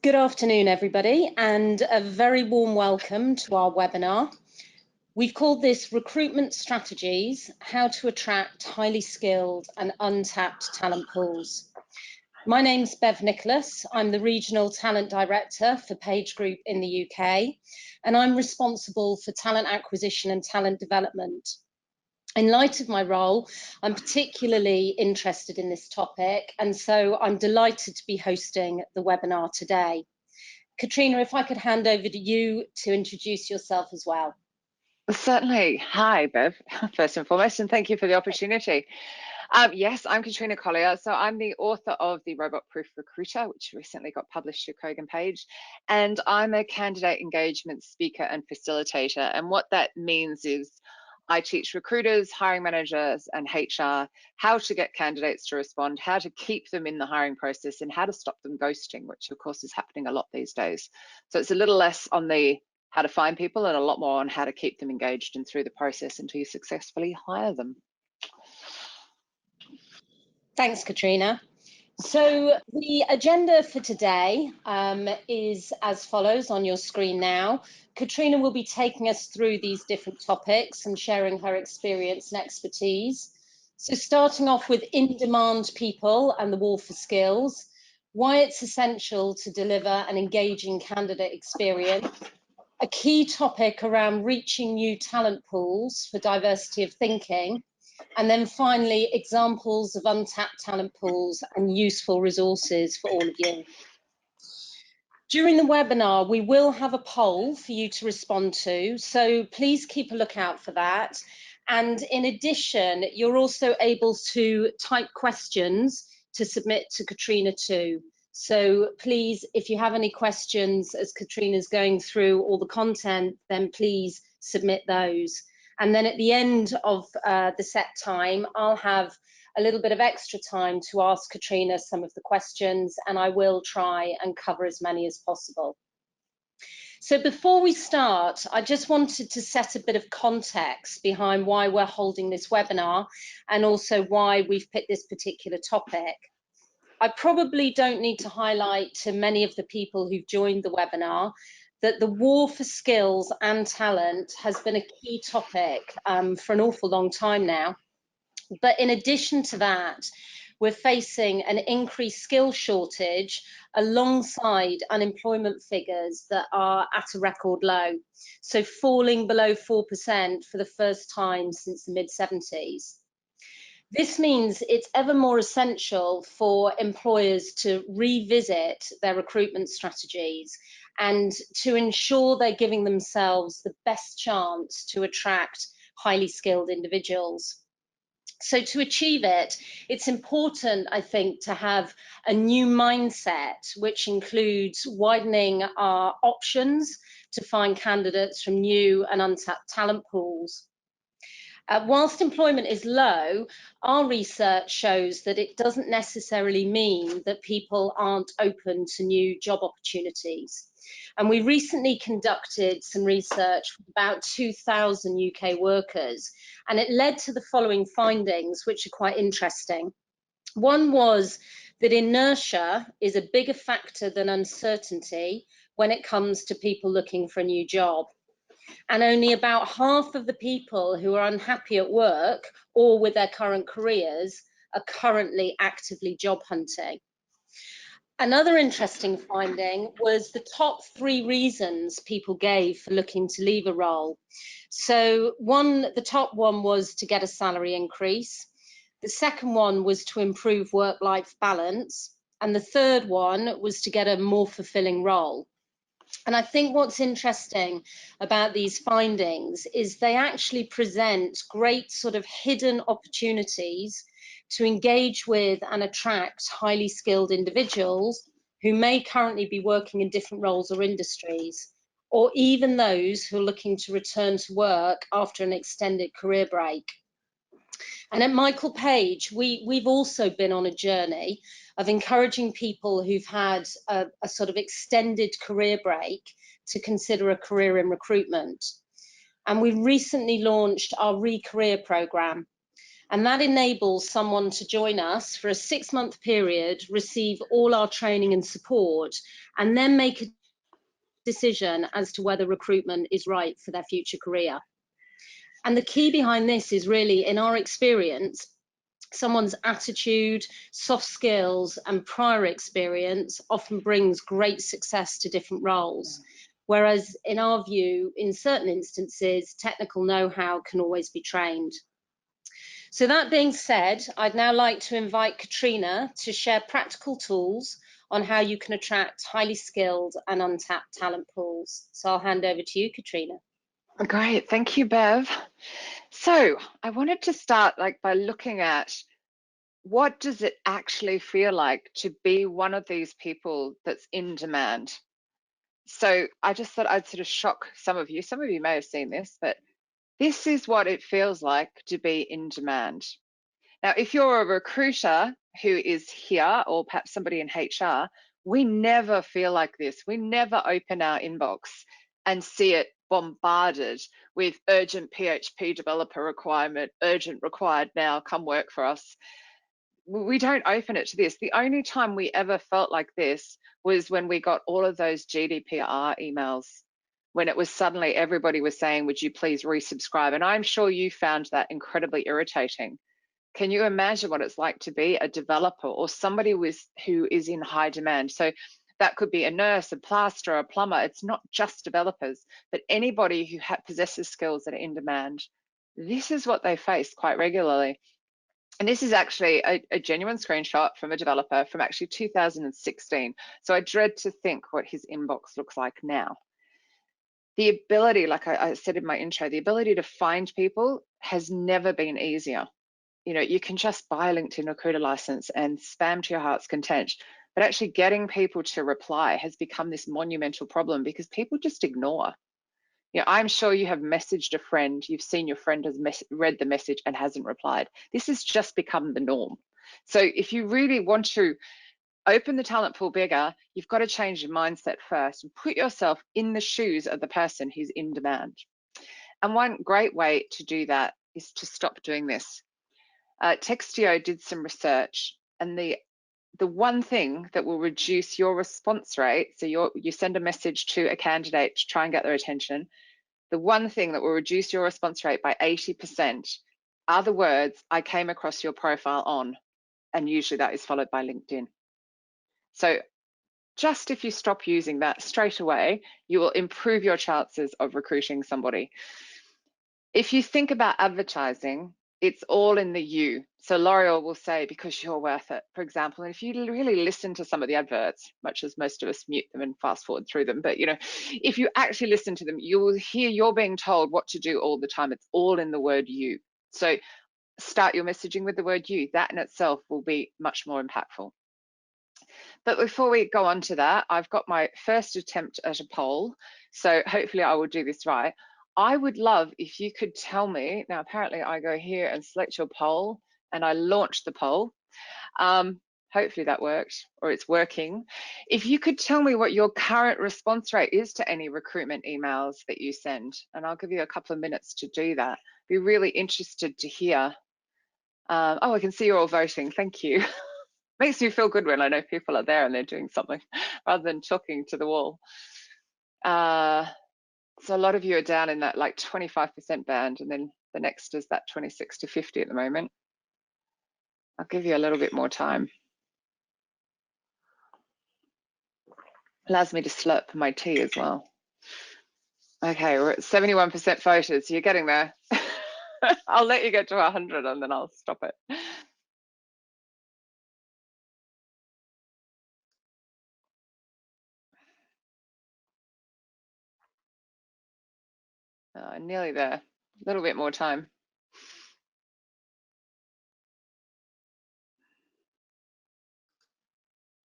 Good afternoon, everybody, and a very warm welcome to our webinar. We've called this Recruitment Strategies, How to Attract Highly Skilled and Untapped Talent Pools. My name's Bev Nicholas. I'm the Regional Talent Director for Page Group in the UK, and I'm responsible for talent acquisition and talent development. In light of my role, I'm particularly interested in this topic, and so I'm delighted to be hosting the webinar today. Katrina, if I could hand over to you to introduce yourself as well. Certainly. Hi, Bev, first and foremost, and thank you for the opportunity. Yes, I'm Katrina Collier. So I'm the author of The Robot Proof Recruiter, which recently got published to Kogan Page. And I'm a candidate engagement speaker and facilitator. And what that means is I teach recruiters, hiring managers, and HR how to get candidates to respond, how to keep them in the hiring process, and how to stop them ghosting, which of course is happening a lot these days. So it's a little less on the how to find people and a lot more on how to keep them engaged and through the process until you successfully hire them. Thanks, Katrina. So the agenda for today is as follows on your screen now. Katrina will be taking us through these different topics and sharing her experience and expertise. So starting off with in-demand people and the war for skills, why it's essential to deliver an engaging candidate experience, a key topic around reaching new talent pools for diversity of thinking, and then finally, examples of untapped talent pools and useful resources for all of you. During the webinar, we will have a poll for you to respond to, so please keep a lookout for that. And in addition, you're also able to type questions to submit to Katrina too. So please, if you have any questions as Katrina's going through all the content, then please submit those. And then at the end of the set time, I'll have a little bit of extra time to ask Katrina some of the questions, and I will try and cover as many as possible. So before we start, I just wanted to set a bit of context behind why we're holding this webinar and also why we've picked this particular topic. I probably don't need to highlight to many of the people who've joined the webinar that the war for skills and talent has been a key topic for an awful long time now. But in addition to that, we're facing an increased skill shortage alongside unemployment figures that are at a record low, so falling below 4% for the first time since the mid-70s. This means it's ever more essential for employers to revisit their recruitment strategies and to ensure they're giving themselves the best chance to attract highly skilled individuals. So to achieve it, it's important, I think, to have a new mindset, which includes widening our options to find candidates from new and untapped talent pools. Whilst employment is low, our research shows that it doesn't necessarily mean that people aren't open to new job opportunities. And we recently conducted some research with about 2,000 UK workers, and it led to the following findings, which are quite interesting. One was that inertia is a bigger factor than uncertainty when it comes to people looking for a new job. And only about half of the people who are unhappy at work or with their current careers are currently actively job hunting. Another interesting finding was the top 3 reasons people gave for looking to leave a role. So the top one was to get a salary increase. The second one was to improve work-life balance. And the third one was to get a more fulfilling role. And I think what's interesting about these findings is they actually present great sort of hidden opportunities to engage with and attract highly skilled individuals who may currently be working in different roles or industries, or even those who are looking to return to work after an extended career break. And at Michael Page, we've also been on a journey of encouraging people who've had a sort of extended career break to consider a career in recruitment. And we've recently launched our Re-Career programme. And that enables someone to join us for a 6-month period, receive all our training and support, and then make a decision as to whether recruitment is right for their future career. And the key behind this is really, in our experience, someone's attitude, soft skills, and prior experience often brings great success to different roles. Whereas in our view, in certain instances, technical know-how can always be trained. So that being said, I'd now like to invite Katrina to share practical tools on how you can attract highly skilled and untapped talent pools. So I'll hand over to you, Katrina. Great, thank you, Bev. So I wanted to start by looking at what does it actually feel like to be one of these people that's in demand. So I just thought I'd sort of shock some of you. Some of you may have seen this, but this is what it feels like to be in demand. Now, if you're a recruiter who is here, or perhaps somebody in HR, we never feel like this. We never open our inbox and see it bombarded with urgent PHP developer requirement, urgent required now, come work for us. We don't open it to this. The only time we ever felt like this was when we got all of those GDPR emails, when it was suddenly everybody was saying, would you please resubscribe? And I'm sure you found that incredibly irritating. Can you imagine what it's like to be a developer or somebody who is in high demand? So that could be a nurse, a plasterer, a plumber. It's not just developers, but anybody who possesses skills that are in demand. This is what they face quite regularly. And this is actually a genuine screenshot from a developer from actually 2016. So I dread to think what his inbox looks like now. The ability, like I said in my intro, the ability to find people has never been easier. You know, you can just buy a LinkedIn recruiter license and spam to your heart's content, but actually getting people to reply has become this monumental problem because people just ignore. You know, I'm sure you have messaged a friend, you've seen your friend has read the message and hasn't replied. This has just become the norm. So if you really want to open the talent pool bigger, you've got to change your mindset first and put yourself in the shoes of the person who's in demand. And one great way to do that is to stop doing this. Textio did some research, and the one thing that will reduce your response rate, so you send a message to a candidate to try and get their attention, the one thing that will reduce your response rate by 80% are the words, I came across your profile on, and usually that is followed by LinkedIn. So just if you stop using that straight away, you will improve your chances of recruiting somebody. If you think about advertising, it's all in the you. So L'Oreal will say, because you're worth it, for example. And if you really listen to some of the adverts, much as most of us mute them and fast forward through them, but you know, if you actually listen to them, you will hear you're being told what to do all the time. It's all in the word you. So start your messaging with the word you. That in itself will be much more impactful. But before we go on to that, I've got my first attempt at a poll. So hopefully I will do this right. I would love if you could tell me, now apparently I go here and select your poll and I launch the poll. Hopefully that worked, or it's working. If you could tell me what your current response rate is to any recruitment emails that you send, and I'll give you a couple of minutes to do that. Be really interested to hear. Oh, I can see you're all voting, thank you. Makes me feel good when I know people are there and they're doing something rather than talking to the wall. So a lot of you are down in that like 25% band, and then the next is that 26 to 50 at the moment. I'll give you a little bit more time. Allows me to slurp my tea as well. Okay, we're at 71% voted, so you're getting there. I'll let you get to 100 and then I'll stop it. Nearly there, a little bit more time.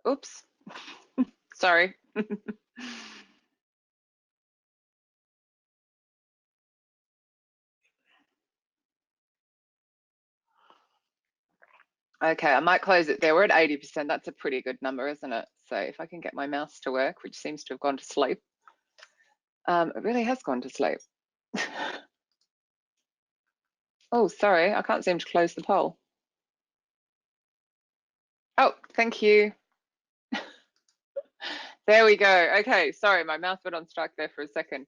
Oops, sorry. Okay, I might close it there. We're at 80%. That's a pretty good number, isn't it? So if I can get my mouse to work, which seems to have gone to sleep. It really has gone to sleep. Oh, sorry, I can't seem to close the poll. Oh, thank you. There we go. Okay, sorry, my mouse went on strike there for a second.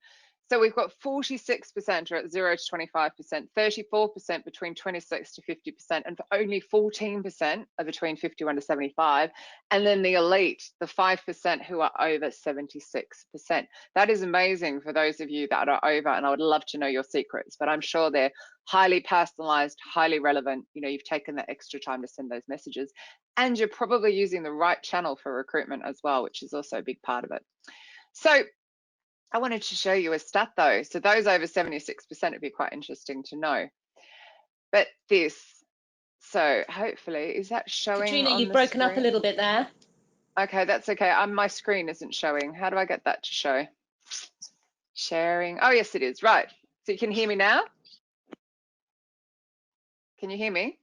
So we've got 46% are at 0 to 25%, 34% between 26 to 50%, and only 14% are between 51 to 75. And then the elite, the 5% who are over 76%. That is amazing for those of you that are over, and I would love to know your secrets, but I'm sure they're highly personalized, highly relevant. You know, you've taken that extra time to send those messages, and you're probably using the right channel for recruitment as well, which is also a big part of it. So I wanted to show you a stat though. So those over 76% would be quite interesting to know. But this, so hopefully, is that showing Katrina, on you've the broken up a screen? little bit there. Okay, that's okay. My screen isn't showing. How do I get that to show? Sharing. Oh, yes, it is. Right. So you can hear me now? Can you hear me?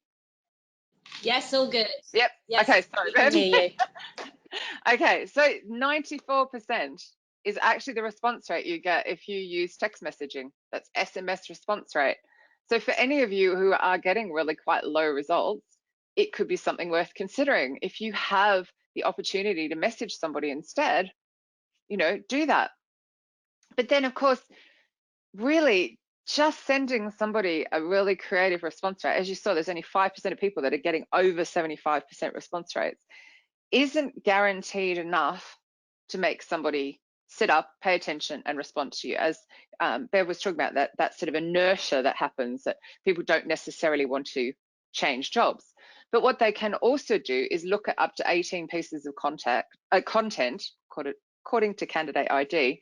Yes, all good. Yep. Yes, Okay, sorry. we can hear you. Okay, so 94% is actually the response rate you get if you use text messaging. That's SMS response rate. So for any of you who are getting really quite low results, it could be something worth considering. If you have the opportunity to message somebody instead, you know, do that. But then, of course, really just sending somebody a really creative response rate, as you saw, there's only 5% of people that are getting over 75% response rates, isn't guaranteed enough to make somebody sit up, pay attention, and respond to you. As Bev was talking about, that sort of inertia that happens, that people don't necessarily want to change jobs. But what they can also do is look at up to 18 pieces of content, according to candidate ID,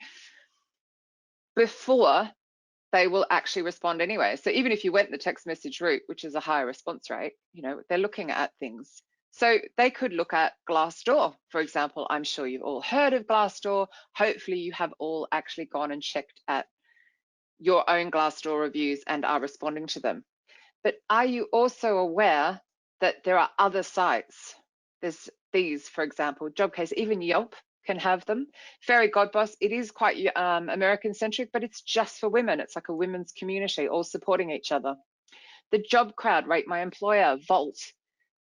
before they will actually respond anyway. So even if you went the text message route, which is a higher response rate, you know, they're looking at things. So they could look at Glassdoor, for example. I'm sure you've all heard of Glassdoor. Hopefully you have all actually gone and checked at your own Glassdoor reviews and are responding to them. But are you also aware that there are other sites? There's these, for example, JobCase, even Yelp can have them. Fairy Godboss, it is quite American centric, but it's just for women. It's like a women's community all supporting each other. The Job Crowd, Rate My Employer, Volt.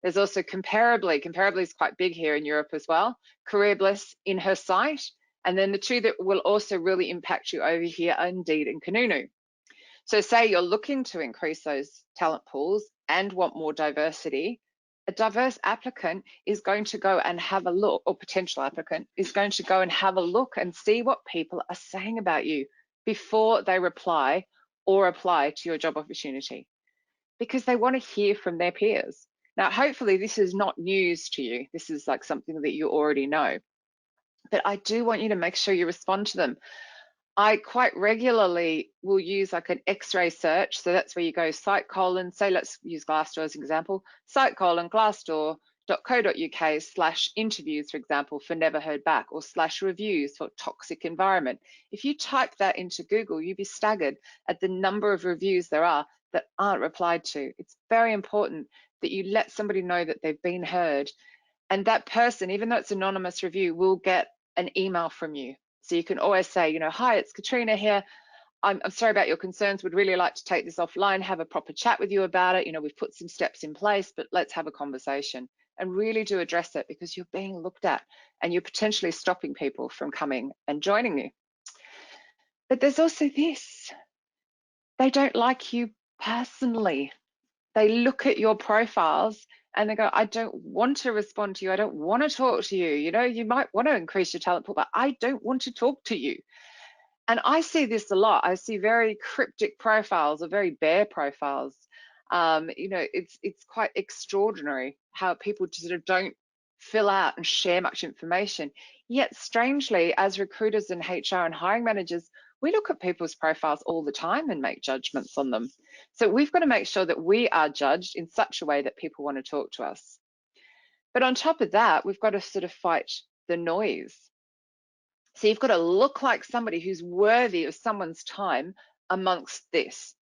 There's also Comparably is quite big here in Europe as well. Career Bliss, In Her Sight. And then the two that will also really impact you over here are Indeed and Kununu. So say you're looking to increase those talent pools and want more diversity, a diverse applicant is going to go and have a look, or potential applicant is going to go and have a look and see what people are saying about you before they reply or apply to your job opportunity, because they want to hear from their peers. Now, hopefully this is not news to you. This is like something that you already know. But I do want you to make sure you respond to them. I quite regularly will use like an X-ray search. So that's where you go site colon, say let's use Glassdoor as an example, site colon glassdoor.co.uk/interviews, for example, for never heard back, or /reviews for toxic environment. If you type that into Google, you'd be staggered at the number of reviews there are that aren't replied to. It's very important that you let somebody know that they've been heard. And that person, even though it's an anonymous review, will get an email from you. So you can always say, you know, hi, it's Katrina here. I'm sorry about your concerns. Would really like to take this offline, have a proper chat with you about it. You know, we've put some steps in place, but let's have a conversation and really do address it, because you're being looked at and you're potentially stopping people from coming and joining you. But there's also this. They don't like you personally. They look at your profiles and they go, I don't want to respond to you. I don't want to talk to you. You know, you might want to increase your talent pool, but I don't want to talk to you. And I see this a lot. I see very cryptic profiles or very bare profiles. You know, it's quite extraordinary how people just sort of don't fill out and share much information. Yet strangely, as recruiters and HR and hiring managers, we look at people's profiles all the time and make judgments on them. So we've got to make sure that we are judged in such a way that people want to talk to us. But on top of that, we've got to sort of fight the noise. So you've got to look like somebody who's worthy of someone's time amongst this.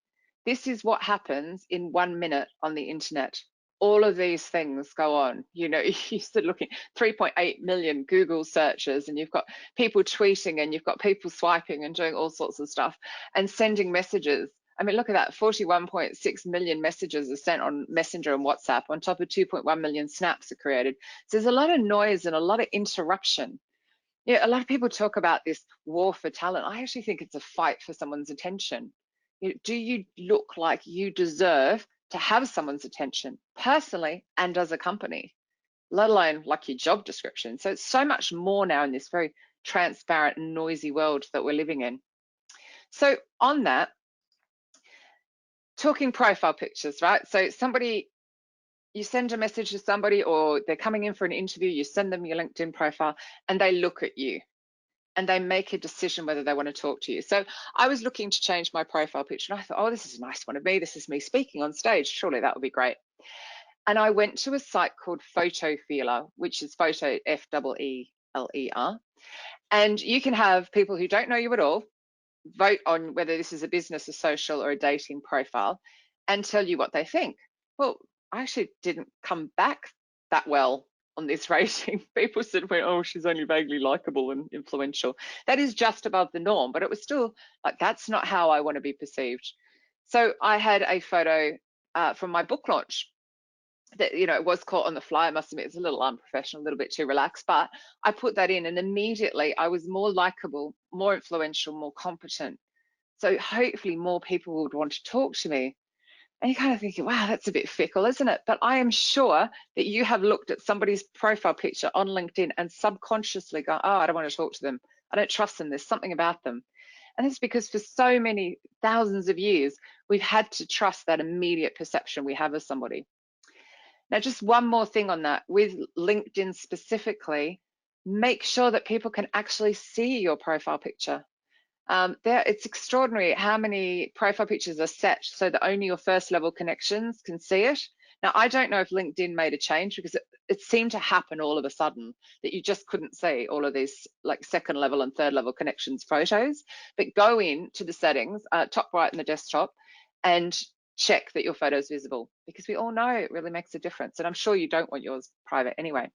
This is what happens in 1 minute on the internet. All of these things go on. You know, you start looking 3.8 million Google searches, and you've got people tweeting, and you've got people swiping and doing all sorts of stuff and sending messages I mean, look at that, 41.6 million messages are sent on Messenger and WhatsApp, on top of 2.1 million snaps are created. So there's a lot of noise and a lot of interruption. Yeah, a lot of people talk about this war for talent. I actually think it's a fight for someone's attention. Do you look like you deserve to have someone's attention personally and as a company, let alone like your job description? So it's so much more now in this very transparent and noisy world that we're living in. So on that, talking profile pictures, right? So you send a message to somebody, or they're coming in for an interview, you send them your LinkedIn profile and they look at you and they make a decision whether they want to talk to you. So I was looking to change my profile picture and I thought, oh, this is a nice one of me. This is me speaking on stage. Surely that would be great. And I went to a site called Photo Feeler, which is photo, F-E-E-L-E-R. And you can have people who don't know you at all vote on whether this is a business, a social, or a dating profile and tell you what they think. Well, I actually didn't come back that well on this rating. People said, well, oh, she's only vaguely likable and influential. That is just above the norm, but it was still like, that's not how I want to be perceived. So I had a photo from my book launch that, you know, it was caught on the fly. I must admit, it's a little unprofessional, a little bit too relaxed, but I put that in and immediately I was more likable, more influential, more competent. So hopefully more people would want to talk to me. And you're kind of thinking, wow, that's a bit fickle, isn't it? But I am sure that you have looked at somebody's profile picture on LinkedIn and subconsciously go, oh, I don't want to talk to them. I don't trust them. There's something about them. And it's because for so many thousands of years, we've had to trust that immediate perception we have of somebody. Now, just one more thing on that, with LinkedIn specifically, make sure that people can actually see your profile picture. It's extraordinary how many profile pictures are set so that only your first level connections can see it. Now, I don't know if LinkedIn made a change, because it seemed to happen all of a sudden that you just couldn't see all of these like second level and third level connections photos. But go into the settings, top right in the desktop, and check that your photo is visible, because we all know it really makes a difference. And I'm sure you don't want yours private anyway.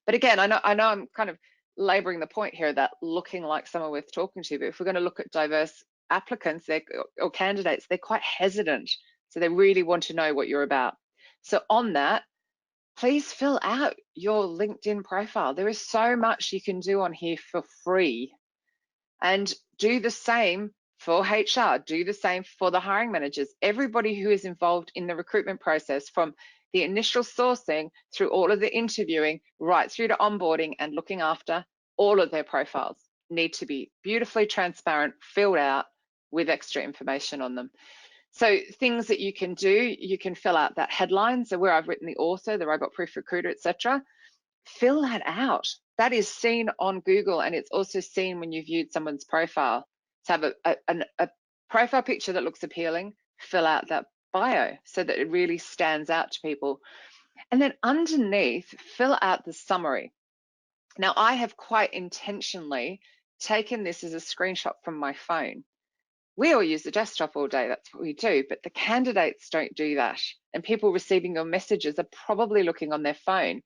But again, I know I'm kind of laboring the point here that looking like someone worth talking to, but if we're going to look at diverse applicants or candidates, they're quite hesitant. So they really want to know what you're about. So on that, please fill out your LinkedIn profile. There is so much you can do on here for free. And do the same for HR, do the same for the hiring managers, everybody who is involved in the recruitment process, from the initial sourcing through all of the interviewing, right through to onboarding and looking after. All of their profiles need to be beautifully transparent, filled out with extra information on them. So things that you can do, you can fill out that headline. So where I've written the author, the robot proof recruiter, etc., fill that out. That is seen on Google, and it's also seen when you viewed someone's profile. To have a profile picture that looks appealing, fill out that bio so that it really stands out to people. And then underneath, fill out the summary. Now, I have quite intentionally taken this as a screenshot from my phone. We all use the desktop all day, that's what we do, but the candidates don't do that. And people receiving your messages are probably looking on their phone.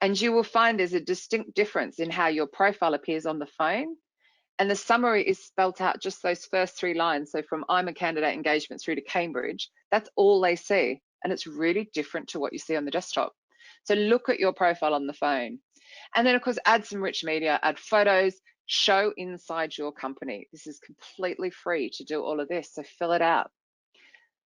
And you will find there's a distinct difference in how your profile appears on the phone. And the summary is spelt out just those first 3 lines. So from I'm a candidate engagement through to Cambridge, that's all they see. And it's really different to what you see on the desktop. So look at your profile on the phone. And then of course, add some rich media, add photos, show inside your company. This is completely free to do all of this, so fill it out.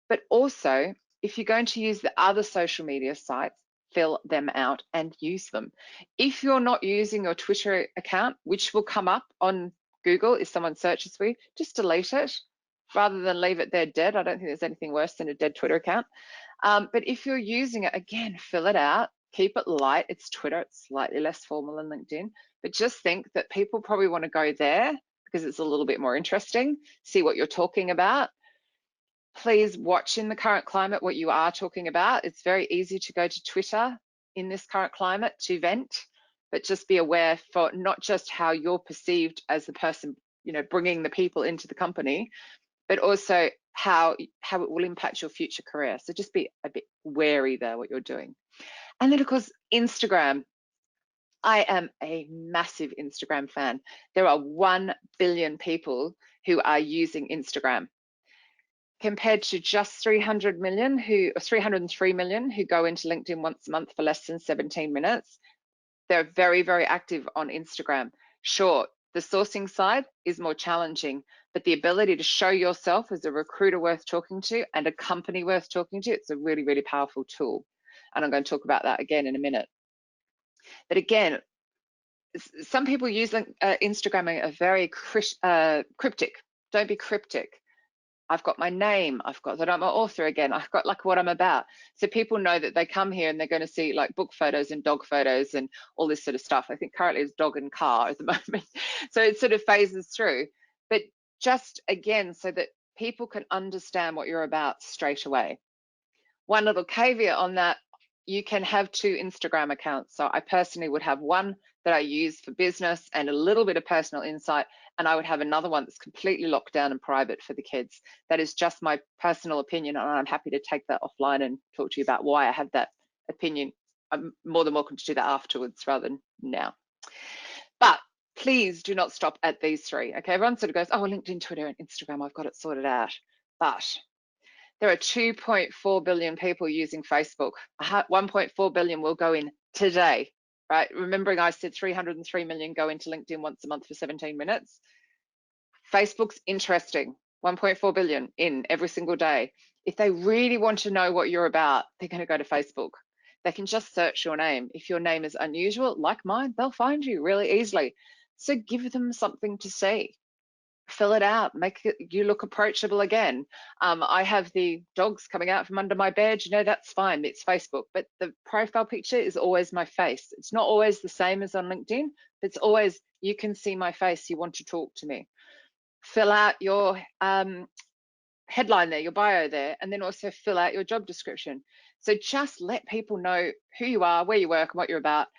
But also, if you're going to use the other social media sites, fill them out and use them. If you're not using your Twitter account, which will come up on Google if someone searches for you, just delete it rather than leave it there dead. I don't think there's anything worse than a dead Twitter account. But if you're using it, again, fill it out, keep it light. It's Twitter, it's slightly less formal than LinkedIn, but just think that people probably want to go there because it's a little bit more interesting, see what you're talking about. Please watch in the current climate what you are talking about. It's very easy to go to Twitter in this current climate to vent, but just be aware for not just how you're perceived as the person, you know, bringing the people into the company, but also how it will impact your future career. So just be a bit wary there what you're doing. And then of course, Instagram. I am a massive Instagram fan. There are 1 billion people who are using Instagram. compared to just 303 million who go into LinkedIn once a month for less than 17 minutes. They're very, very active on Instagram. Sure, the sourcing side is more challenging, but the ability to show yourself as a recruiter worth talking to and a company worth talking to, it's a really, really powerful tool. And I'm going to talk about that again in a minute. But again, some people use Instagram are very cryptic. Don't be cryptic. I've got my name, I've got that I'm an author again, I've got like what I'm about. So people know that they come here and they're going to see like book photos and dog photos and all this sort of stuff. I think currently it's dog and car at the moment. So it sort of phases through. But just again, so that people can understand what you're about straight away. One little caveat on that, you can have 2 Instagram accounts. So I personally would have one that I use for business and a little bit of personal insight, and I would have another one that's completely locked down and private for the kids. That is just my personal opinion, and I'm happy to take that offline and talk to you about why I have that opinion. I'm more than welcome to do that afterwards rather than now. But please do not stop at these 3. Okay, everyone sort of goes, oh, LinkedIn, Twitter, and Instagram, I've got it sorted out. But there are 2.4 billion people using Facebook. 1.4 billion will go in today, right? Remembering I said 303 million go into LinkedIn once a month for 17 minutes. Facebook's interesting. 1.4 billion in every single day. If they really want to know what you're about, they're going to go to Facebook. They can just search your name. If your name is unusual, like mine, they'll find you really easily. So give them something to see. Fill it out, make it, you look approachable again. I have the dogs coming out from under my bed, you know, that's fine, it's Facebook, but the profile picture is always my face. It's not always the same as on LinkedIn, but it's always, you can see my face, you want to talk to me. Fill out your headline there, your bio there, and then also fill out your job description. So just let people know who you are, where you work, and what you're about.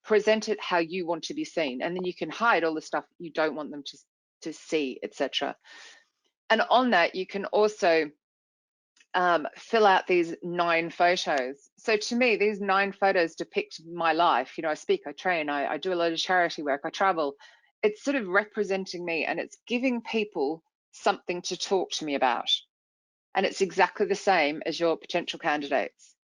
Present it how you want to be seen, and then you can hide all the stuff you don't want them to see, etc. And on that, you can also fill out these 9 photos. So to me, these 9 photos depict my life. You know, I speak, I train, I do a lot of charity work, I travel. It's sort of representing me, and it's giving people something to talk to me about. And it's exactly the same as your potential candidates.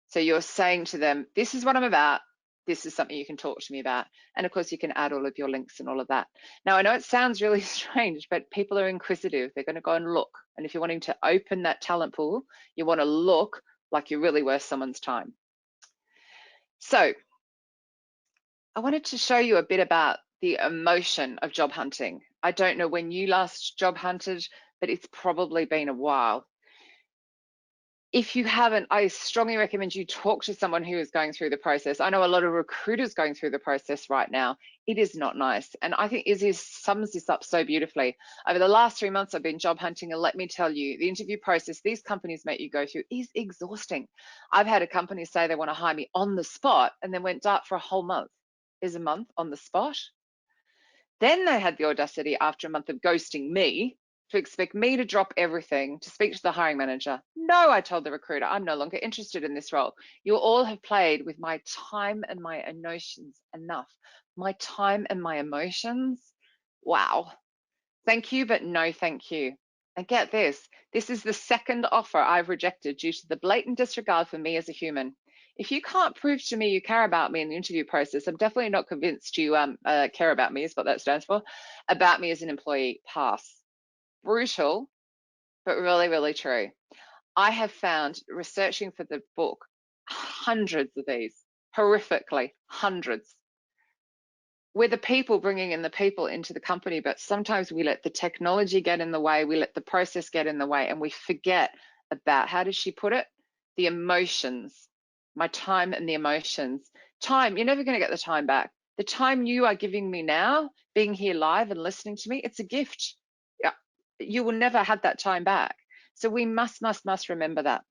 So you're saying to them, this is what I'm about. This is something you can talk to me about. And of course, you can add all of your links and all of that. Now, I know it sounds really strange, but people are inquisitive. They're going to go and look. And if you're wanting to open that talent pool, you want to look like you're really worth someone's time. So I wanted to show you a bit about the emotion of job hunting. I don't know when you last job hunted, but it's probably been a while. If you haven't, I strongly recommend you talk to someone who is going through the process. I know a lot of recruiters going through the process right now. It is not nice. And I think Izzy sums this up so beautifully. Over the last 3 months, I've been job hunting, and let me tell you, the interview process these companies make you go through is exhausting. I've had a company say they want to hire me on the spot and then went dark for a whole month. Is a month on the spot? Then they had the audacity after a month of ghosting me to expect me to drop everything to speak to the hiring manager. No, I told the recruiter, I'm no longer interested in this role. You all have played with my time and my emotions enough. My time and my emotions? Wow. Thank you, but no thank you. And get this is the 2nd offer I've rejected due to the blatant disregard for me as a human. If you can't prove to me you care about me in the interview process, I'm definitely not convinced you care about me, is what that stands for, about me as an employee. Pass. Brutal, but really, really true. I have found, researching for the book, hundreds of these, horrifically, hundreds. We're the people bringing in the people into the company, but sometimes we let the technology get in the way, we let the process get in the way, and we forget about, how does she put it? The emotions, my time and the emotions. Time, you're never going to get the time back. The time you are giving me now, being here live and listening to me, it's a gift. You will never have that time back. So we must remember that.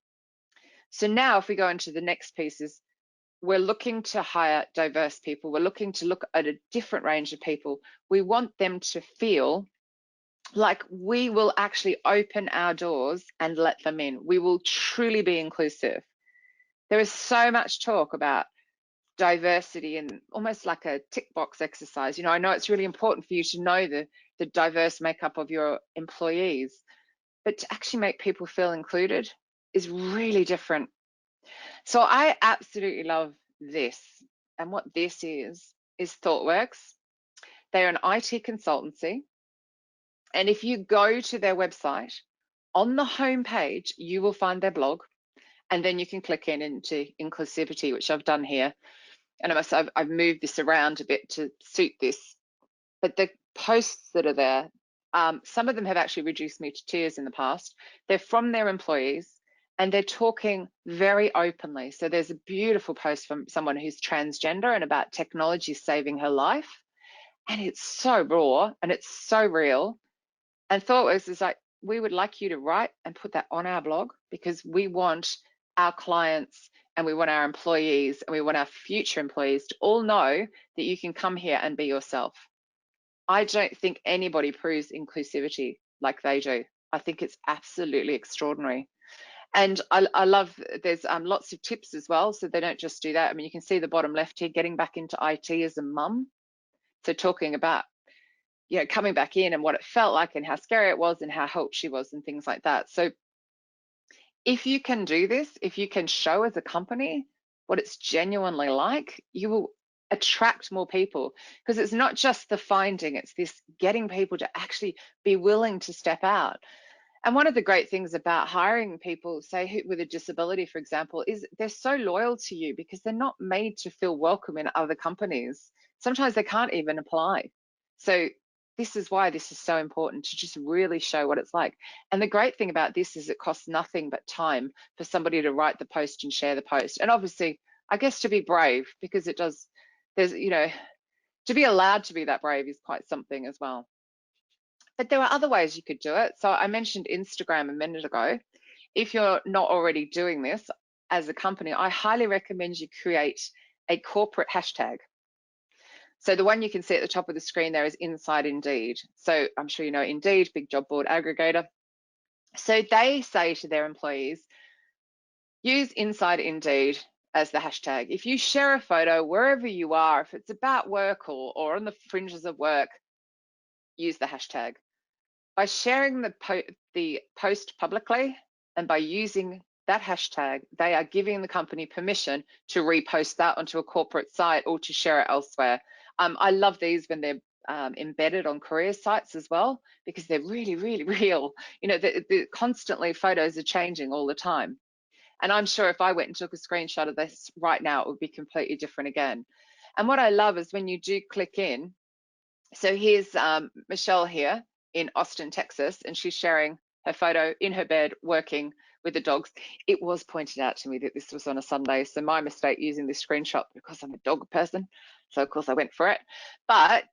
So now if we go into the next pieces, we're looking to hire diverse people. We're looking to look at a different range of people. We want them to feel like we will actually open our doors and let them in. We will truly be inclusive. There is so much talk about diversity and almost like a tick box exercise. You know, I know it's really important for you to know the diverse makeup of your employees, but to actually make people feel included is really different. So I absolutely love this. And what this is ThoughtWorks. They're an IT consultancy. And if you go to their website, on the homepage, you will find their blog. And then you can click into inclusivity, which I've done here. And I've moved this around a bit to suit this. But the posts that are there, some of them have actually reduced me to tears in the past. They're from their employees and they're talking very openly. So there's a beautiful post from someone who's transgender and about technology saving her life. And it's so raw and it's so real. And ThoughtWorks is like, we would like you to write and put that on our blog, because we want our clients and we want our employees and we want our future employees to all know that you can come here and be yourself. I don't think anybody proves inclusivity like they do. I think it's absolutely extraordinary. And I love, there's lots of tips as well. So they don't just do that. I mean, you can see the bottom left here, getting back into IT as a mum. So talking about, you know, coming back in and what it felt like and how scary it was and how helped she was and things like that. So if you can do this, if you can show as a company what it's genuinely like, you will attract more people, because it's not just the finding, it's this getting people to actually be willing to step out. And one of the great things about hiring people, say with a disability, for example, is they're so loyal to you because they're not made to feel welcome in other companies. Sometimes they can't even apply. So this is why this is so important, to just really show what it's like. And the great thing about this is it costs nothing but time for somebody to write the post and share the post. And obviously, I guess to be brave, because it does, there's, you know, to be allowed to be that brave is quite something as well. But there are other ways you could do it. So I mentioned Instagram a minute ago. If you're not already doing this as a company, I highly recommend you create a corporate hashtag. So the one you can see at the top of the screen there is Inside Indeed. So I'm sure you know Indeed, big job board aggregator. So they say to their employees, use Inside Indeed as the hashtag. If you share a photo wherever you are, if it's about work or on the fringes of work, use the hashtag. By sharing the post publicly and by using that hashtag, they are giving the company permission to repost that onto a corporate site or to share it elsewhere. I love these when they're embedded on career sites as well, because they're really, really real. You know, constantly photos are changing all the time. And I'm sure if I went and took a screenshot of this right now, it would be completely different again. And what I love is when you do click in, so here's Michelle here in Austin, Texas, and she's sharing her photo in her bed working with the dogs. It was pointed out to me that this was on a Sunday, so my mistake using this screenshot, because I'm a dog person, so of course I went for it. But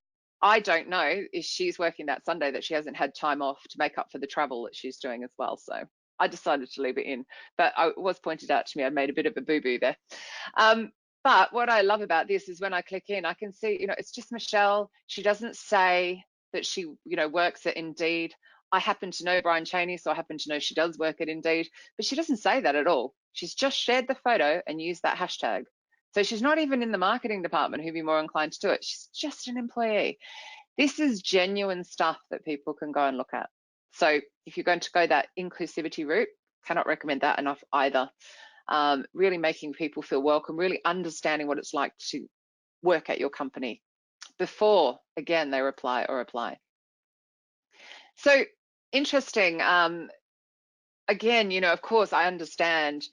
I don't know if she's working that Sunday, that she hasn't had time off to make up for the travel that she's doing as well. So I decided to leave it in, but it was pointed out to me I made a bit of a boo-boo there. But what I love about this is when I click in, I can see, you know, it's just Michelle. She doesn't say that she, you know, works at Indeed. I happen to know Brian Cheney, so I happen to know she does work at Indeed, but she doesn't say that at all. She's just shared the photo and used that hashtag. So she's not even in the marketing department who'd be more inclined to do it. She's just an employee. This is genuine stuff that people can go and look at. So if you're going to go that inclusivity route, cannot recommend that enough either. Really making people feel welcome, really understanding what it's like to work at your company before, again, they reply or apply. So interesting. Again, you know, of course, I understand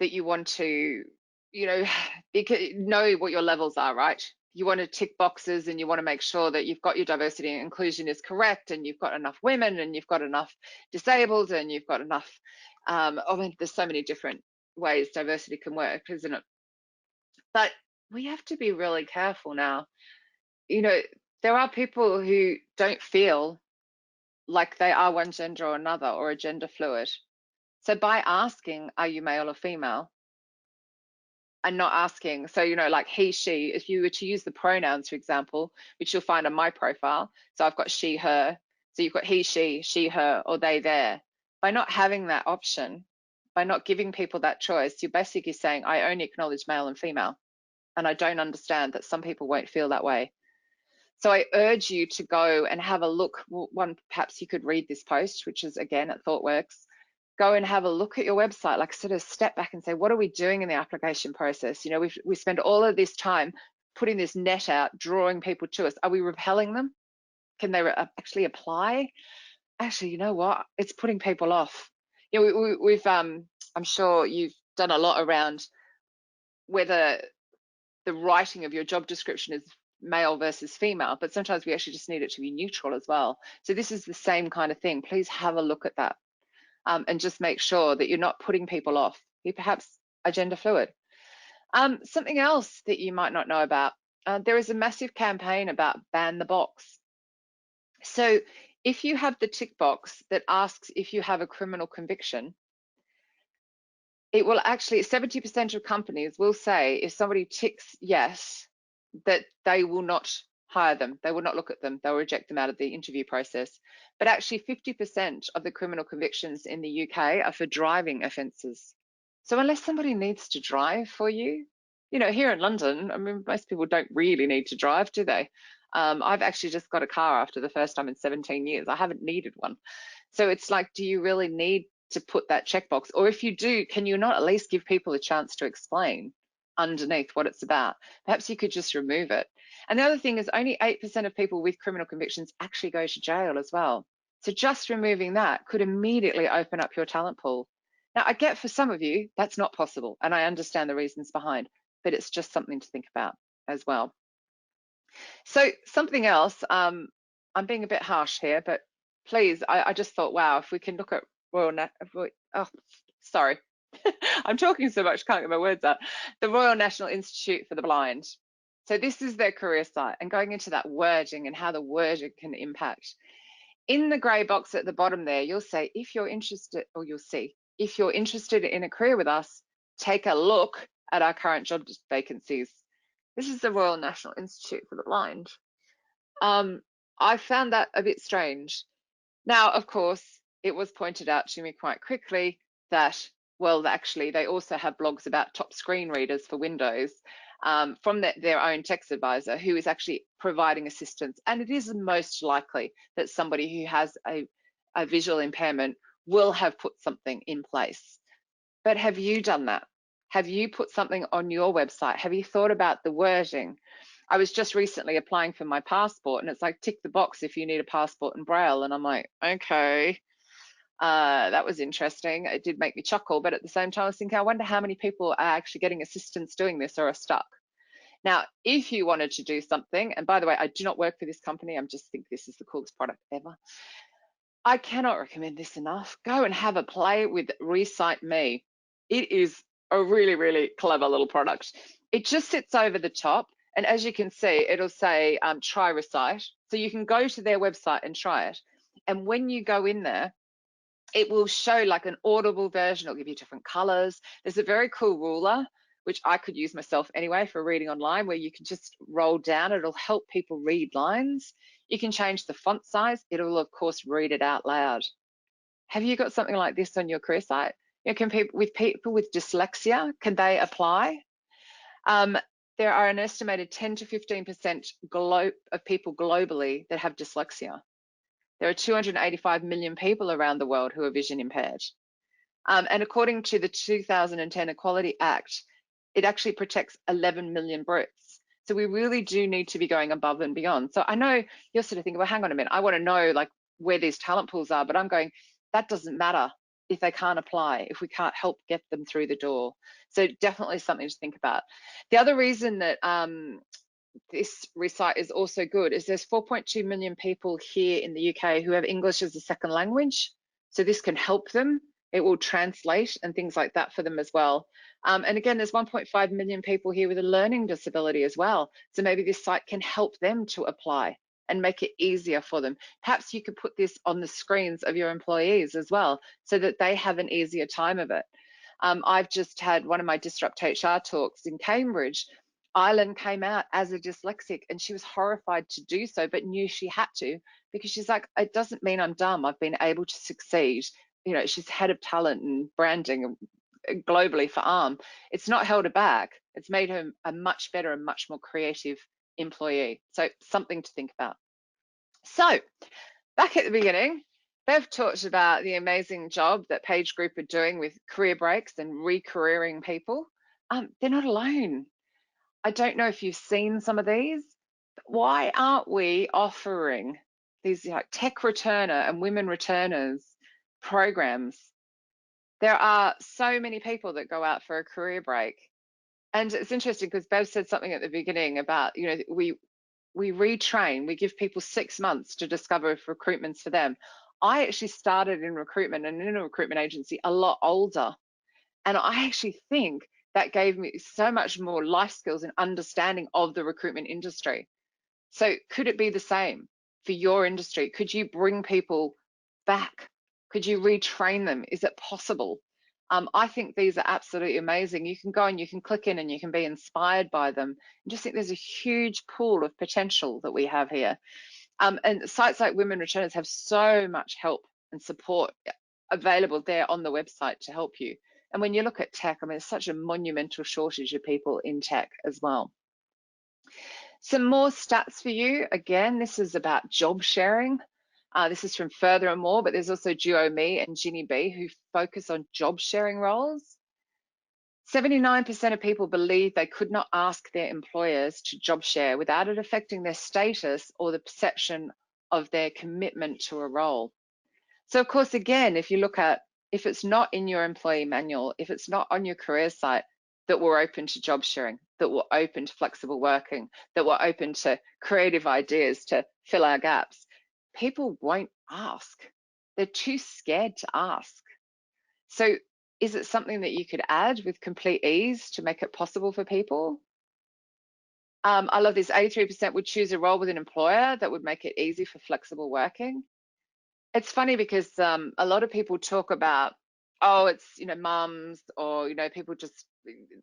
that you want to, you know, know what your levels are, right? You want to tick boxes and you want to make sure that you've got your diversity and inclusion is correct, and you've got enough women and you've got enough disabled and you've got enough, I mean, there's so many different ways diversity can work, isn't it? But we have to be really careful now. You know, there are people who don't feel like they are one gender or another, or a gender fluid. So by asking, are you male or female? And not asking, so, you know, like he, she, if you were to use the pronouns, for example, which you'll find on my profile. So I've got she, her. So you've got he, she, her, or they, their. By not having that option, by not giving people that choice, you're basically saying, I only acknowledge male and female. And I don't understand that some people won't feel that way. So I urge you to go and have a look. One, perhaps you could read this post, which is again at ThoughtWorks. Go and have a look at your website, like sort of step back and say, what are we doing in the application process? You know, we spend all of this time putting this net out, drawing people to us. Are we repelling them? Can they actually apply? Actually, you know what? It's putting people off. You know, we've I'm sure you've done a lot around whether the writing of your job description is male versus female, but sometimes we actually just need it to be neutral as well. So this is the same kind of thing. Please have a look at that. And just make sure that you're not putting people off. You perhaps are gender fluid. Something else that you might not know about, there is a massive campaign about ban the box. So if you have the tick box that asks if you have a criminal conviction, it will actually, 70% of companies will say if somebody ticks yes, that they will not hire them. They will not look at them. They'll reject them out of the interview process. But actually 50% of the criminal convictions in the UK are for driving offences. So unless somebody needs to drive for you, you know, here in London, I mean, most people don't really need to drive, do they? I've actually just got a car after the first time in 17 years. I haven't needed one. So it's like, do you really need to put that checkbox? Or if you do, can you not at least give people a chance to explain underneath what it's about? Perhaps you could just remove it. And the other thing is only 8% of people with criminal convictions actually go to jail as well. So just removing that could immediately open up your talent pool. Now, I get for some of you, that's not possible, and I understand the reasons behind, but it's just something to think about as well. So something else, I'm being a bit harsh here, but please, I just thought, wow, if we can look at sorry, I'm talking so much, can't get my words out. The Royal National Institute for the Blind. So this is their career site, and going into that wording and how the wording can impact. In the grey box at the bottom there, you'll say, if you're interested, or you'll see, if you're interested in a career with us, take a look at our current job vacancies. This is the Royal National Institute for the Blind. I found that a bit strange. Now, of course, it was pointed out to me quite quickly that, well, actually, they also have blogs about top screen readers for Windows from their own text advisor who is actually providing assistance. And it is most likely that somebody who has a visual impairment will have put something in place. But have you done that? Have you put something on your website? Have you thought about the wording? I was just recently applying for my passport, and it's like, tick the box if you need a passport in Braille. And I'm like, okay, that was interesting. It did make me chuckle, but at the same time, I was thinking, I wonder how many people are actually getting assistance doing this or are stuck. Now, if you wanted to do something, and by the way, I do not work for this company, I just think this is the coolest product ever. I cannot recommend this enough. Go and have a play with Recite Me. It is a really, really clever little product. It just sits over the top. And as you can see, it'll say try Recite. So you can go to their website and try it. And when you go in there, it will show like an audible version. It'll give you different colors. There's a very cool ruler, which I could use myself anyway for reading online, where you can just roll down. It'll help people read lines. You can change the font size. It'll, of course, read it out loud. Have you got something like this on your career site? You know, can people with dyslexia, can they apply? There are an estimated 10 to 15% of people globally that have dyslexia. There are 285 million people around the world who are vision impaired. And according to the 2010 Equality Act, it actually protects 11 million Brits. So we really do need to be going above and beyond. So I know you're sort of thinking, well, hang on a minute, I want to know like where these talent pools are, but I'm going, that doesn't matter if they can't apply, if we can't help get them through the door. So definitely something to think about. The other reason that this Recite is also good is there's 4.2 million people here in the UK who have English as a second language. So this can help them. It will translate and things like that for them as well. And again, there's 1.5 million people here with a learning disability as well. So maybe this site can help them to apply and make it easier for them. Perhaps you could put this on the screens of your employees as well, so that they have an easier time of it. I've just had one of my Disrupt HR talks in Cambridge. Island came out as a dyslexic and she was horrified to do so, but knew she had to, because she's like, it doesn't mean I'm dumb. I've been able to succeed. You know, she's head of talent and branding globally for ARM. It's not held her back. It's made her a much better and much more creative employee. So something to think about. So back at the beginning, Bev talked about the amazing job that Page Group are doing with career breaks and re-careering people. They're not alone. I don't know if you've seen some of these, but why aren't we offering these like tech returner and women returners programs? There are so many people that go out for a career break. And it's interesting because Bev said something at the beginning about, you know, we retrain, we give people 6 months to discover if recruitment's for them. I actually started in recruitment and in a recruitment agency a lot older. And I actually think that gave me so much more life skills and understanding of the recruitment industry. So could it be the same for your industry? Could you bring people back? Could you retrain them? Is it possible? I think these are absolutely amazing. You can go and you can click in and you can be inspired by them. I just think there's a huge pool of potential that we have here. And sites like Women Returners have so much help and support available there on the website to help you. And when you look at tech, I mean, there's such a monumental shortage of people in tech as well. Some more stats for you. Again, this is about job sharing. This is from Further and More, but there's also Duo.me and Ginny B who focus on job sharing roles. 79% of people believe they could not ask their employers to job share without it affecting their status or the perception of their commitment to a role. So of course, again, if you look at, if it's not in your employee manual, if it's not on your career site, that we're open to job sharing, that we're open to flexible working, that we're open to creative ideas to fill our gaps, people won't ask. They're too scared to ask. So is it something that you could add with complete ease to make it possible for people? I love this. 83% would choose a role with an employer that would make it easy for flexible working. It's funny because a lot of people talk about, oh, it's, you know, mums or, you know, people just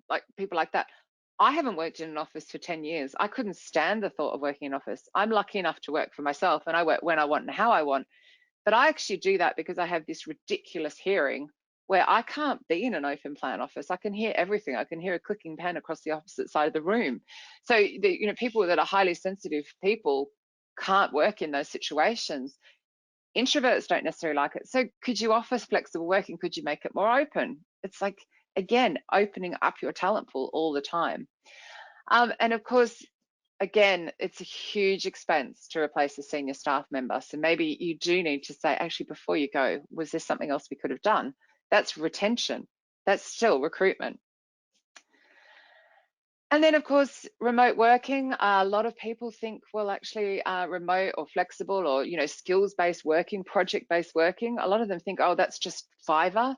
like people like that. I haven't worked in an office for 10 years. I couldn't stand the thought of working in an office. I'm lucky enough to work for myself and I work when I want and how I want. But I actually do that because I have this ridiculous hearing where I can't be in an open plan office. I can hear everything. I can hear a clicking pen across the opposite side of the room. So, you know, people that are highly sensitive people can't work in those situations. Introverts don't necessarily like it. So could you offer flexible working? Could you make it more open? It's like, again, opening up your talent pool all the time. And of course, again, it's a huge expense to replace a senior staff member. So maybe you do need to say, actually, before you go, was there something else we could have done? That's retention. That's still recruitment. And then, of course, remote working. A lot of people think, well, actually, remote or flexible or, you know, skills-based working, project-based working. A lot of them think, oh, that's just Fiverr.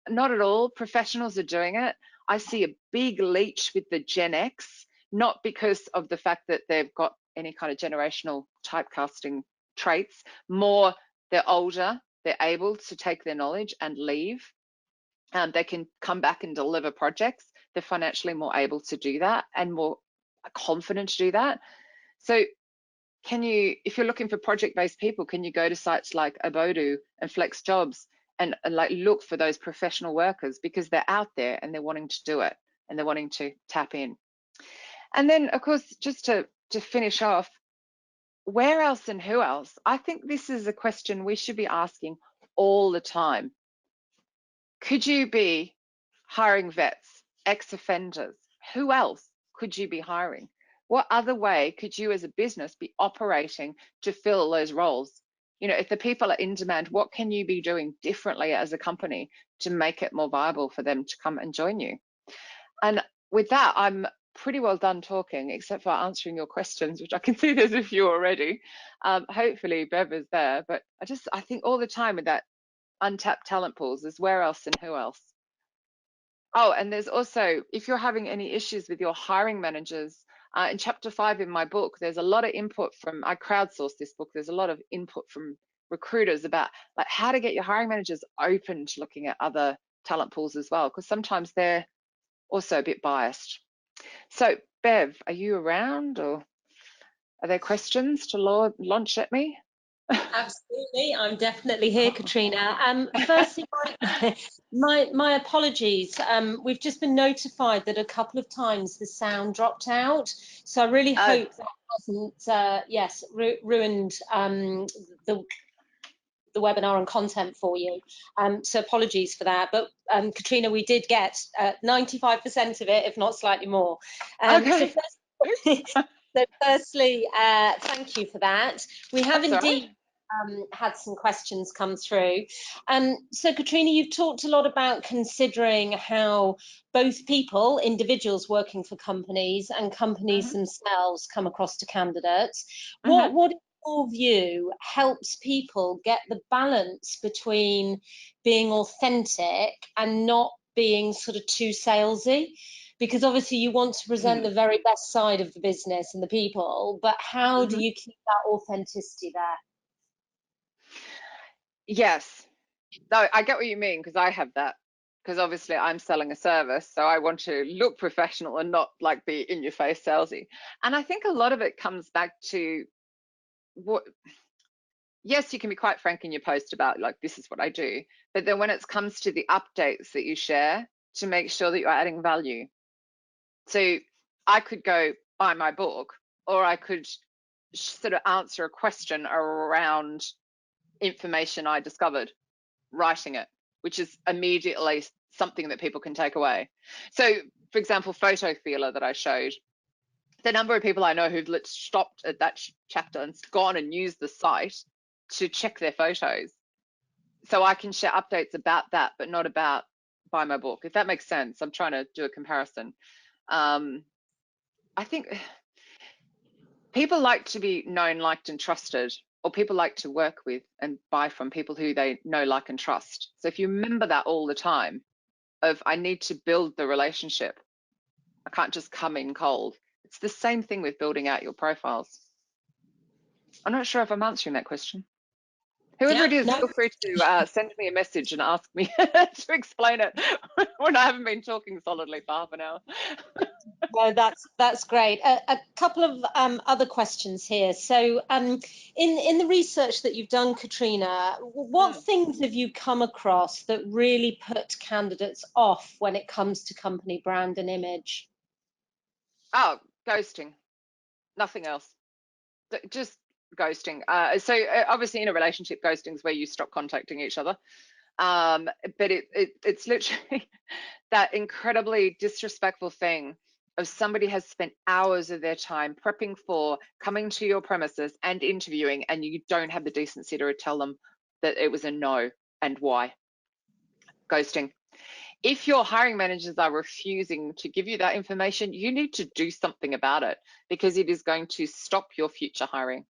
Not at all. Professionals are doing it. I see a big leech with the Gen X, not because of the fact that they've got any kind of generational typecasting traits. More, they're older. They're able to take their knowledge and leave. They can come back and deliver projects. They're financially more able to do that and more confident to do that. So can you, if you're looking for project-based people, can you go to sites like Abodu and Flex Jobs and like look for those professional workers because they're out there and they're wanting to do it and they're wanting to tap in. And then, of course, just to finish off, where else and who else? I think this is a question we should be asking all the time. Could you be hiring vets, ex-offenders? Who else could you be hiring? What other way could you as a business be operating to fill those roles? You know, if the people are in demand, what can you be doing differently as a company to make it more viable for them to come and join you? And with that, I'm pretty well done talking, except for answering your questions, which I can see there's a few already. Hopefully Bev is there, but I think all the time with that untapped talent pools is where else and who else. Oh, and there's also, if you're having any issues with your hiring managers, in chapter 5 in my book, there's a lot of input from, I crowdsourced this book, there's a lot of input from recruiters about like how to get your hiring managers open to looking at other talent pools as well, because sometimes they're also a bit biased. So Bev, are you around or are there questions to launch at me? Absolutely, I'm definitely here, Katrina. Firstly, my apologies. We've just been notified that a couple of times the sound dropped out, so I really hope that hasn't, ruined the webinar and content for you. So apologies for that. But Katrina, we did get 95% of it, if not slightly more. Okay. So firstly, thank you for that. We have indeed had some questions come through. So Katrina, you've talked a lot about considering how both people, individuals working for companies, and companies themselves come across to candidates. What in your view helps people get the balance between being authentic and not being sort of too salesy? Because obviously you want to present the very best side of the business and the people, but how do you keep that authenticity there? Yes, no, I get what you mean, because I have that. Because obviously I'm selling a service, so I want to look professional and not like be in your face salesy. And I think a lot of it comes back to what, yes, you can be quite frank in your post about like, this is what I do. But then when it comes to the updates that you share, to make sure that you're adding value. So I could go buy my book, or I could sort of answer a question around information I discovered writing it, which is immediately something that people can take away. So, for example, photo feeler that I showed, the number of people I know who've stopped at that chapter and gone and used the site to check their photos. So I can share updates about that, but not about buy my book, if that makes sense. I'm trying to do a comparison. I think people like to be known, liked, and trusted, or people like to work with and buy from people who they know, like, and trust. So if you remember that all the time, of I need to build the relationship, I can't just come in cold. It's the same thing with building out your profiles. I'm not sure if I'm answering that question. Whoever it is, feel free to send me a message and ask me to explain it when I haven't been talking solidly for half an hour. No, that's great. A couple of other questions here. So, in the research that you've done, Katrina, what things have you come across that really put candidates off when it comes to company brand and image? Oh, ghosting. Nothing else. Just ghosting. So obviously in a relationship, ghosting is where you stop contacting each other. But it's literally that incredibly disrespectful thing of somebody has spent hours of their time prepping for coming to your premises and interviewing, and you don't have the decency to tell them that it was a no and why. Ghosting. If your hiring managers are refusing to give you that information, you need to do something about it, because it is going to stop your future hiring.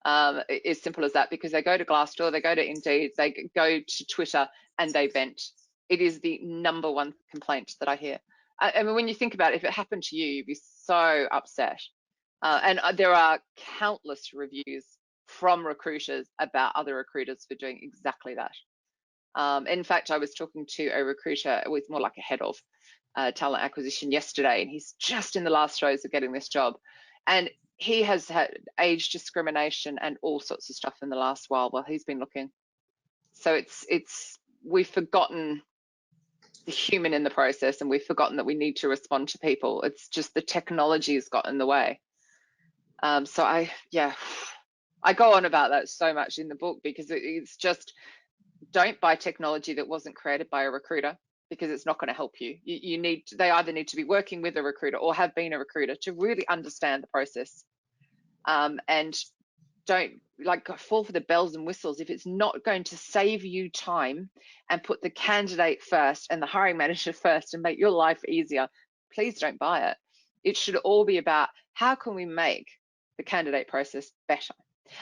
As simple as that, because they go to Glassdoor, they go to Indeed, they go to Twitter, and they vent. It is the #1 complaint that I hear. I mean, when you think about it, if it happened to you, you'd be so upset. And there are countless reviews from recruiters about other recruiters for doing exactly that. In fact, I was talking to a recruiter with more like a head of talent acquisition yesterday, and he's just in the last throes of getting this job. And he has had age discrimination and all sorts of stuff in the last while he's been looking. So we've forgotten the human in the process, and we've forgotten that we need to respond to people. It's just the technology has got in the way. So I go on about that so much in the book, because it's just, don't buy technology that wasn't created by a recruiter, because it's not going to help you. They either need to be working with a recruiter or have been a recruiter to really understand the process. And don't fall for the bells and whistles. If it's not going to save you time and put the candidate first and the hiring manager first and make your life easier, please don't buy it. It should all be about, how can we make the candidate process better?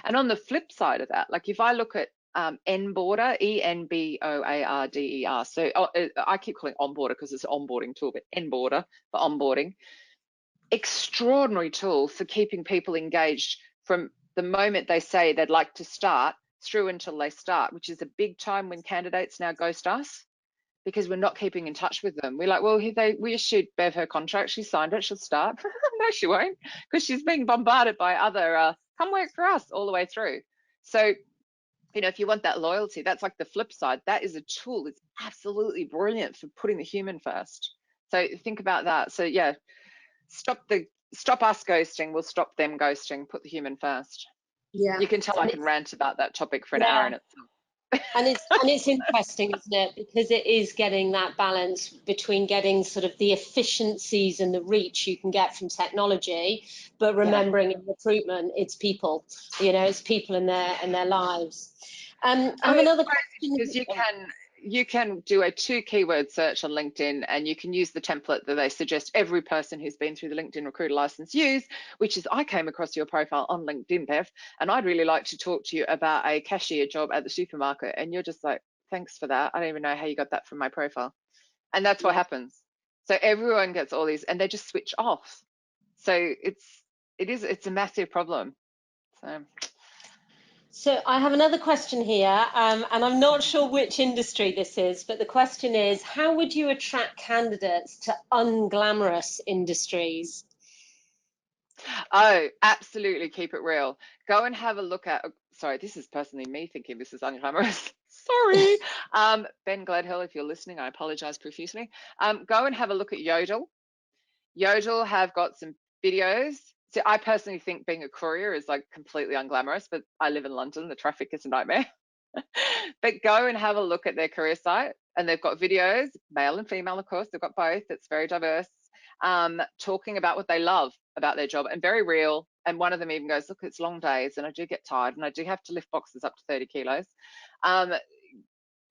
And on the flip side of that, like if I look at Enboarder, Enboarder. So I keep calling Onboarder because it's an onboarding tool, but Enboarder for onboarding. Extraordinary tool for keeping people engaged from the moment they say they'd like to start through until they start, which is a big time when candidates now ghost us, because we're not keeping in touch with them. We're like, well, we issued Bev her contract, she signed it, she'll start. No, she won't, because she's being bombarded by other come work for us all the way through. So You know, if you want that loyalty, that's like the flip side. That is a tool. It's absolutely brilliant for putting the human first. So think about that. So yeah, stop us ghosting. We'll stop them ghosting. Put the human first. Yeah. You can tell I And can rant about that topic for an hour yeah, in itself. and it's interesting, isn't it? Because it is getting that balance between getting sort of the efficiencies and the reach you can get from technology, but Yeah. remembering in recruitment, it's people. It's people in their lives. I Oh, have it's another crazy question. because you can do a 2 keyword search on LinkedIn, and you can use the template that they suggest every person who's been through the LinkedIn Recruiter license use, which is, I came across your profile on LinkedIn, Bev, and I'd really like to talk to you about a cashier job at the supermarket. And you're just like, thanks for that. I don't even know how you got that from my profile. And that's what Yeah. happens. So everyone gets all these and they just switch off. So it's a massive problem. So So I have another question here, and I'm not sure which industry this is, but the question is, how would you attract candidates to unglamorous industries? oh, absolutely, keep it real. Go and have a look at, sorry, this is personally me thinking this is unglamorous. Sorry. Ben Gladhill, if you're listening, I apologize profusely. Go and have a look at Yodel. Yodel have got some videos. So I personally think being a courier is like completely unglamorous, but I live in London. The traffic is a nightmare. But go and have a look at their career site, and they've got videos, male and female, of course. They've got both. It's very diverse, talking about what they love about their job and very real. And one of them even goes, look, it's long days and I do get tired and I do have to lift boxes up to 30 kilos. Um,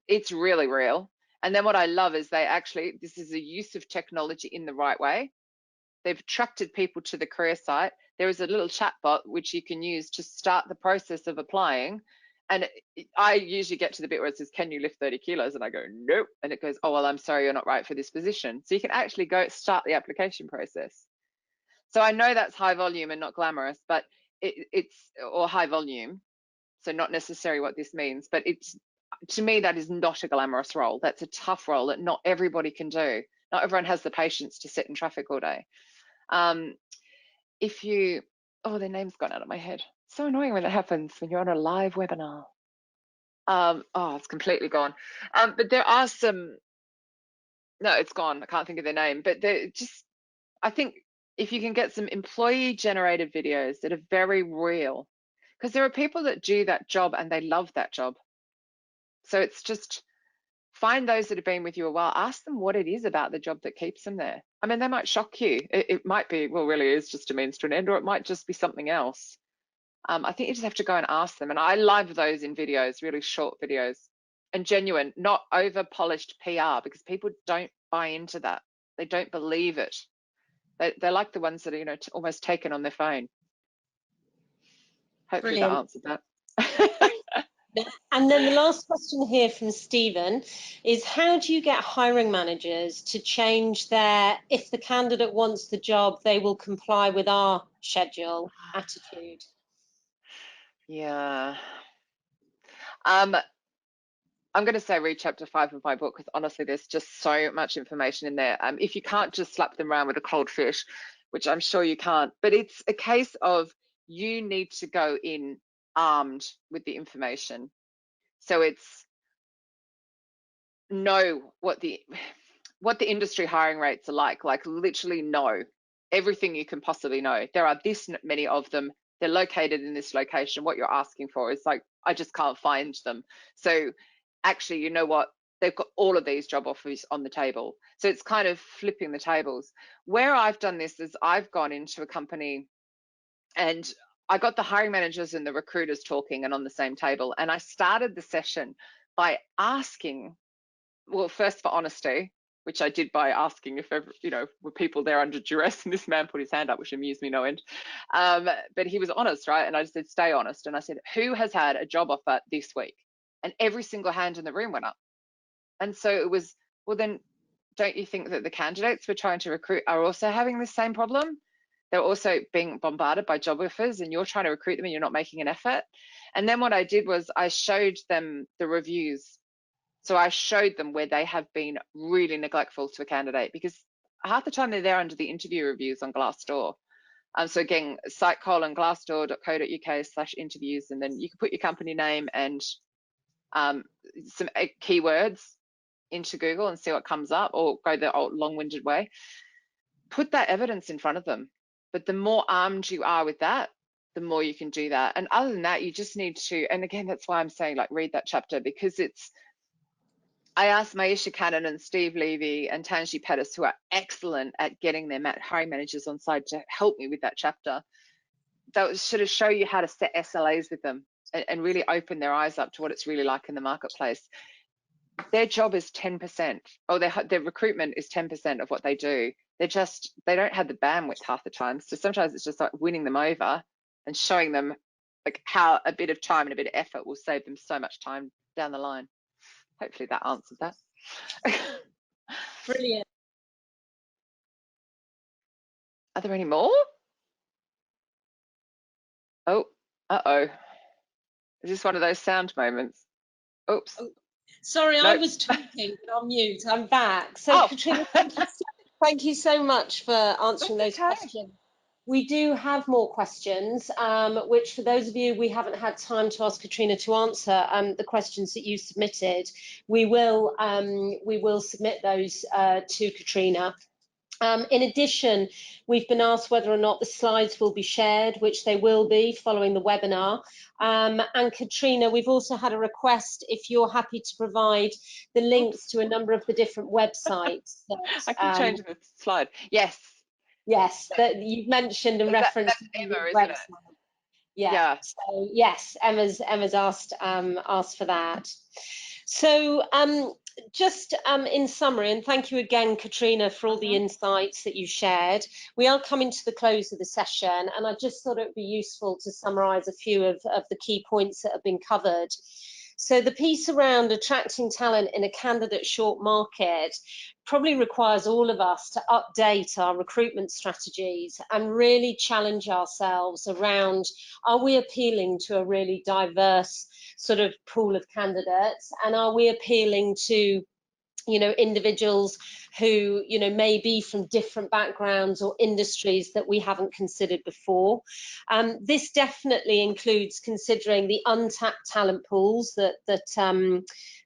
it's really real. And then what I love is this is a use of technology in the right way. They've attracted people to the career site. There is a little chat bot which you can use to start the process of applying. And I usually get to the bit where it says, can you lift 30 kilos? And I go, nope. And it goes, oh, well, I'm sorry, you're not right for this position. So you can actually go start the application process. So I know that's high volume and not glamorous, but or high volume. So not necessarily what this means, but to me, that is not a glamorous role. That's a tough role that not everybody can do. Not everyone has the patience to sit in traffic all day. If you, oh, their name's gone out of my head. So annoying when that happens when you're on a live webinar. Oh, it's completely gone. But there are some, no, it's gone. I can't think of their name, but they're just, I think if you can get some employee generated videos that are very real, because there are people that do that job and they love that job. So it's just, find those that have been with you a while, ask them what it is about the job that keeps them there. I mean, they might shock you. It might be, well, really is just a means to an end, or it might just be something else. I think you just have to go and ask them. And I love those in videos, really short videos and genuine, not over polished PR, because people don't buy into that. They don't believe it. They're like the ones that are, almost taken on their phone. Hopefully that Brilliant. answered that. And then the last question here from Stephen is, how do you get hiring managers to change if the candidate wants the job, they will comply with our schedule attitude? Yeah. I'm going to say read chapter 5 of my book, because honestly, there's just so much information in there. If you can't just slap them around with a cold fish, which I'm sure you can't, but it's a case of you need to go in armed with the information. So it's know what the industry hiring rates are like literally know everything you can possibly know. There are this many of them. They're located in this location. What you're asking for is like, I just can't find them. So actually, you know what? They've got all of these job offers on the table. So it's kind of flipping the tables. Where I've done this is I've gone into a company and I got the hiring managers and the recruiters talking and on the same table. And I started the session by asking, well, first for honesty, which I did by asking if ever, were people there under duress, and this man put his hand up, which amused me no end. But he was honest, right? And I just said, stay honest. And I said, who has had a job offer this week? And every single hand in the room went up. And so it was, well, then don't you think that the candidates we're trying to recruit are also having the same problem? They're also being bombarded by job offers and you're trying to recruit them and you're not making an effort. And then what I did was I showed them the reviews. So I showed them where they have been really neglectful to a candidate, because half the time they're there under the interview reviews on Glassdoor. So again, site:/glassdoor.co.uk/interviews, and then you can put your company name and some keywords into Google and see what comes up, or go the old long-winded way. Put that evidence in front of them. But the more armed you are with that, the more you can do that. And other than that, you just need to, and again, that's why I'm saying, like, read that chapter, because I asked Maisha Cannon and Steve Levy and Tanji Pettis, who are excellent at getting their hiring managers on side, to help me with that chapter. That was sort of show you how to set SLAs with them and really open their eyes up to what it's really like in the marketplace. Their job is 10%, or their recruitment is 10% of what they do. They don't have the bandwidth half the time. So sometimes it's just like winning them over and showing them like how a bit of time and a bit of effort will save them so much time down the line. Hopefully that answered that. Brilliant. Are there any more? Oh, uh-oh. Is this one of those sound moments? Oops. Oh, sorry, nope. I was talking, but on mute. I'm back. So, Katrina, thank you so much for answering those questions. We do have more questions, which for those of you we haven't had time to ask Katrina to answer, the questions that you submitted, we will submit those to Katrina. In addition, we've been asked whether or not the slides will be shared, which they will be following the webinar. And Katrina, we've also had a request if you're happy to provide the links to a number of the different websites. That, I can change the slide. Yes. Yes, that you've mentioned and referenced. That's Emma, isn't it? Yeah. So yes, Emma's asked for that. So just in summary, and thank you again, Katrina, for all the insights that you shared. We are coming to the close of the session, and I just thought it would be useful to summarise a few of the key points that have been covered. So the piece around attracting talent in a candidate short market probably requires all of us to update our recruitment strategies and really challenge ourselves around, are we appealing to a really diverse sort of pool of candidates, and are we appealing to individuals who may be from different backgrounds or industries that we haven't considered before. This definitely includes considering the untapped talent pools that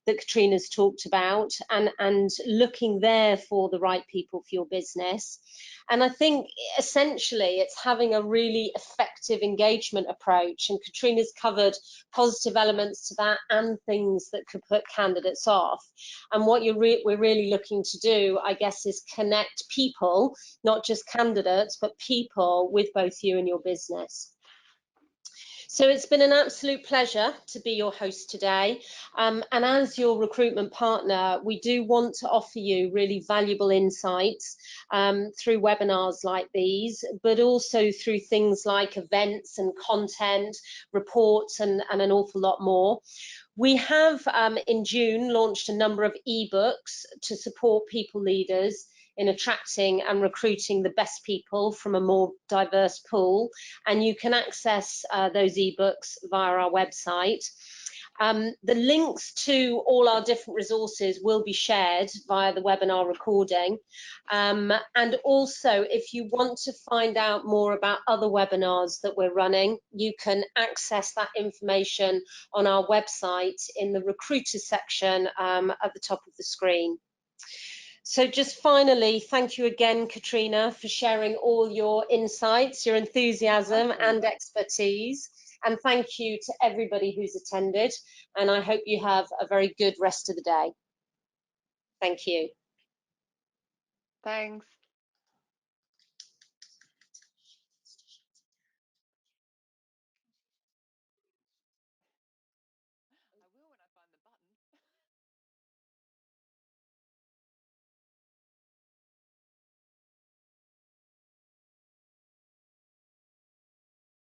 Katrina's talked about, and looking there for the right people for your business. And I think essentially it's having a really effective engagement approach, and Katrina's covered positive elements to that and things that could put candidates off. And what we're really looking to do, I guess, is connect people, not just candidates, but people with both you and your business. So it's been an absolute pleasure to be your host today. And as your recruitment partner, we do want to offer you really valuable insights through webinars like these, but also through things like events and content, reports, and an awful lot more. We have, in June, launched a number of ebooks to support people leaders in attracting and recruiting the best people from a more diverse pool, and you can access those ebooks via our website. The links to all our different resources will be shared via the webinar recording. And also, if you want to find out more about other webinars that we're running, you can access that information on our website in the recruiter section at the top of the screen. So just finally, thank you again, Katrina, for sharing all your insights, your enthusiasm and expertise. And thank you to everybody who's attended. And I hope you have a very good rest of the day. Thank you. Thanks.